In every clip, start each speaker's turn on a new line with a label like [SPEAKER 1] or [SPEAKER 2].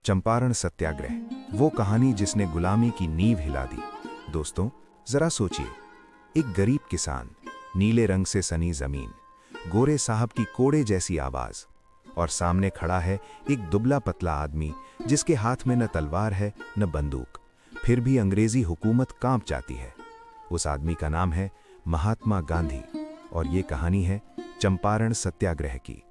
[SPEAKER 1] चंपारण सत्याग्रह, वो कहानी जिसने गुलामी की नींव हिला दी। दोस्तों, जरा सोचिए, एक गरीब किसान, नीले रंग से सनी जमीन, गोरे साहब की कोड़े जैसी आवाज, और सामने खड़ा है एक दुबला पतला आदमी जिसके हाथ में न तलवार है न बंदूक, फिर भी अंग्रेजी हुकूमत कांप जाती है। उस आदमी का नाम है महात्मा गांधी, और ये कहानी है चंपारण सत्याग्रह की।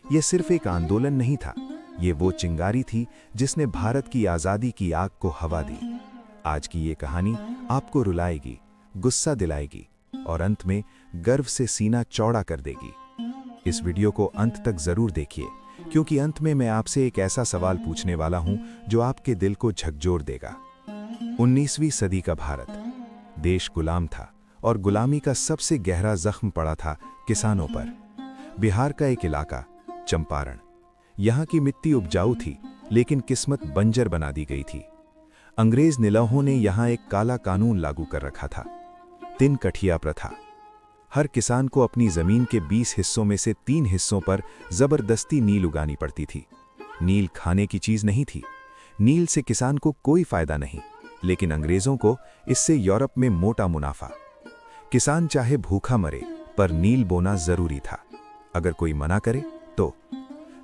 [SPEAKER 1] यह सिर्फ एक आंदोलन नहीं था, ये वो चिंगारी थी जिसने भारत की आज़ादी की आग को हवा दी। आज की ये कहानी आपको रुलाएगी, गुस्सा दिलाएगी और अंत में गर्व से सीना चौड़ा कर देगी। इस वीडियो को अंत तक जरूर देखिए, क्योंकि अंत में मैं आपसे एक ऐसा सवाल पूछने वाला हूं जो आपके दिल को झकझोर देगा। 19वीं सदी का भारत, देश गुलाम था और गुलामी का सबसे गहरा जख्म पड़ा था किसानों पर। बिहार का एक इलाका चंपारण, यहाँ की मिट्टी उपजाऊ थी लेकिन किस्मत बंजर बना दी गई थी। अंग्रेज निलहों ने यहाँ एक काला कानून लागू कर रखा था, 3 कठिया प्रथा। हर किसान को अपनी जमीन के 20 हिस्सों में से 3 हिस्सों पर जबरदस्ती नील उगानी पड़ती थी। नील खाने की चीज नहीं थी, नील से किसान को कोई फायदा नहीं, लेकिन अंग्रेजों को इससे यूरोप में मोटा मुनाफा। किसान चाहे भूखा मरे, पर नील बोना जरूरी था। अगर कोई मना करे तो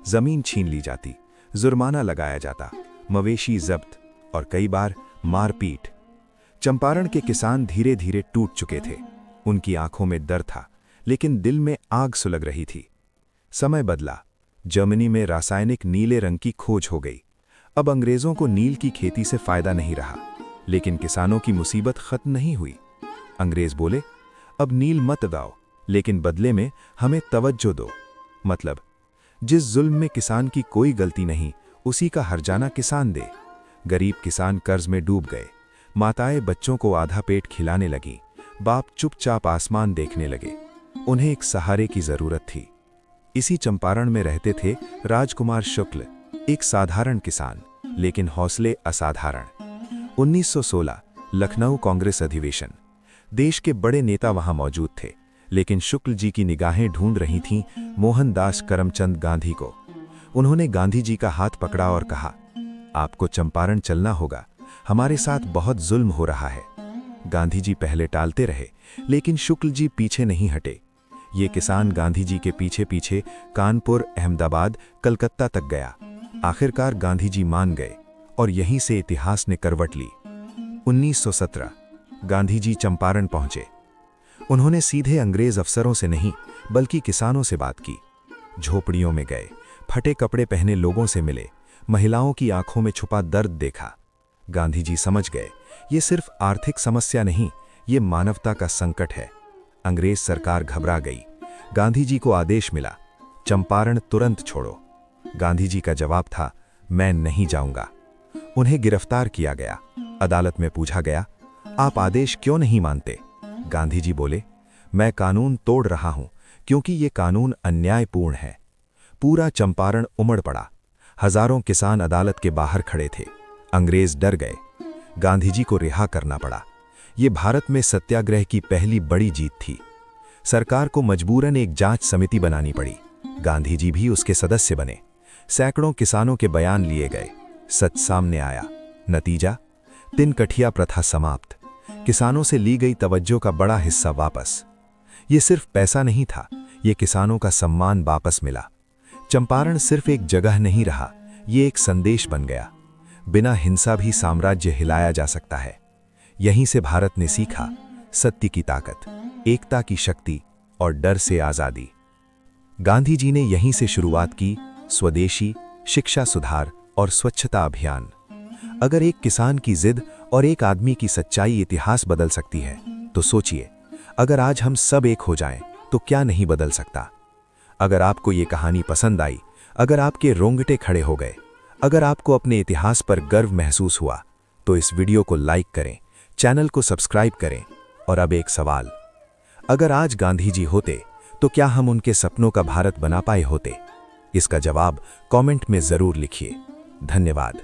[SPEAKER 1] जमीन छीन ली जाती, जुर्माना लगाया जाता, मवेशी जब्त और कई बार मारपीट। चंपारण के किसान धीरे धीरे टूट चुके थे। उनकी आंखों में डर था, लेकिन दिल में आग सुलग रही थी। समय बदला, जर्मनी में रासायनिक नीले रंग की खोज हो गई। अब अंग्रेजों को नील की खेती से फायदा नहीं रहा, लेकिन किसानों की मुसीबत खत्म नहीं हुई। अंग्रेज बोले, अब नील मत उगाओ, लेकिन बदले में हमें तवज्जो दो। मतलब, जिस जुल्म में किसान की कोई गलती नहीं, उसी का हर्जाना किसान दे। गरीब किसान कर्ज में डूब गए, माताएं बच्चों को आधा पेट खिलाने लगी, बाप चुपचाप आसमान देखने लगे। उन्हें एक सहारे की जरूरत थी। इसी चंपारण में रहते थे राजकुमार शुक्ल, एक साधारण किसान, लेकिन हौसले असाधारण। 1916 लखनऊ कांग्रेस अधिवेशन। देश के बड़े नेता वहां मौजूद थे, लेकिन शुक्ल जी की निगाहें ढूंढ रही थीं मोहनदास करमचंद गांधी को। उन्होंने गांधी जी का हाथ पकड़ा और कहा, आपको चंपारण चलना होगा, हमारे साथ बहुत जुल्म हो रहा है। गांधी जी पहले टालते रहे, लेकिन शुक्ल जी पीछे नहीं हटे। ये किसान गांधी जी के पीछे पीछे कानपुर, अहमदाबाद, कलकत्ता तक गया। आखिरकार गांधी जी मान गए और यहीं से इतिहास ने करवट ली। 1917 गांधी जी चंपारण पहुंचे। उन्होंने सीधे अंग्रेज अफसरों से नहीं, बल्कि किसानों से बात की। झोपड़ियों में गए, फटे कपड़े पहने लोगों से मिले, महिलाओं की आंखों में छुपा दर्द देखा। गांधी जी समझ गए, ये सिर्फ आर्थिक समस्या नहीं, ये मानवता का संकट है। अंग्रेज सरकार घबरा गई। गांधी जी को आदेश मिला, चंपारण तुरंत छोड़ो। गांधी जी का जवाब था, मैं नहीं जाऊंगा। उन्हें गिरफ्तार किया गया। अदालत में पूछा गया, आप आदेश क्यों नहीं मानते? गांधी जी बोले, मैं कानून तोड़ रहा हूं, क्योंकि ये कानून अन्यायपूर्ण है। पूरा चंपारण उमड़ पड़ा। हजारों किसान अदालत के बाहर खड़े थे। अंग्रेज डर गए। गांधी जी को रिहा करना पड़ा। ये भारत में सत्याग्रह की पहली बड़ी जीत थी। सरकार को मजबूरन एक जांच समिति बनानी पड़ी। गांधी जी भी उसके सदस्य बने। सैकड़ों किसानों के बयान लिए गए। सच सामने आया। नतीजा, 3 कठिया प्रथा समाप्त। किसानों से ली गई तवज्जो का बड़ा हिस्सा वापस। ये सिर्फ पैसा नहीं था, ये किसानों का सम्मान वापस मिला। चंपारण सिर्फ एक जगह नहीं रहा, ये एक संदेश बन गया। बिना हिंसा भी साम्राज्य हिलाया जा सकता है। यहीं से भारत ने सीखा सत्य की ताकत, एकता की शक्ति और डर से आजादी। गांधी जी ने यहीं से शुरुआत की स्वदेशी, शिक्षा सुधार और स्वच्छता अभियान। अगर एक किसान की जिद और एक आदमी की सच्चाई इतिहास बदल सकती है, तो सोचिए, अगर आज हम सब एक हो जाएं, तो क्या नहीं बदल सकता। अगर आपको ये कहानी पसंद आई, अगर आपके रोंगटे खड़े हो गए, अगर आपको अपने इतिहास पर गर्व महसूस हुआ, तो इस वीडियो को लाइक करें, चैनल को सब्सक्राइब करें। और अब एक सवाल, अगर आज गांधी जी होते, तो क्या हम उनके सपनों का भारत बना पाए होते? इसका जवाब कमेंट में जरूर लिखिए। धन्यवाद।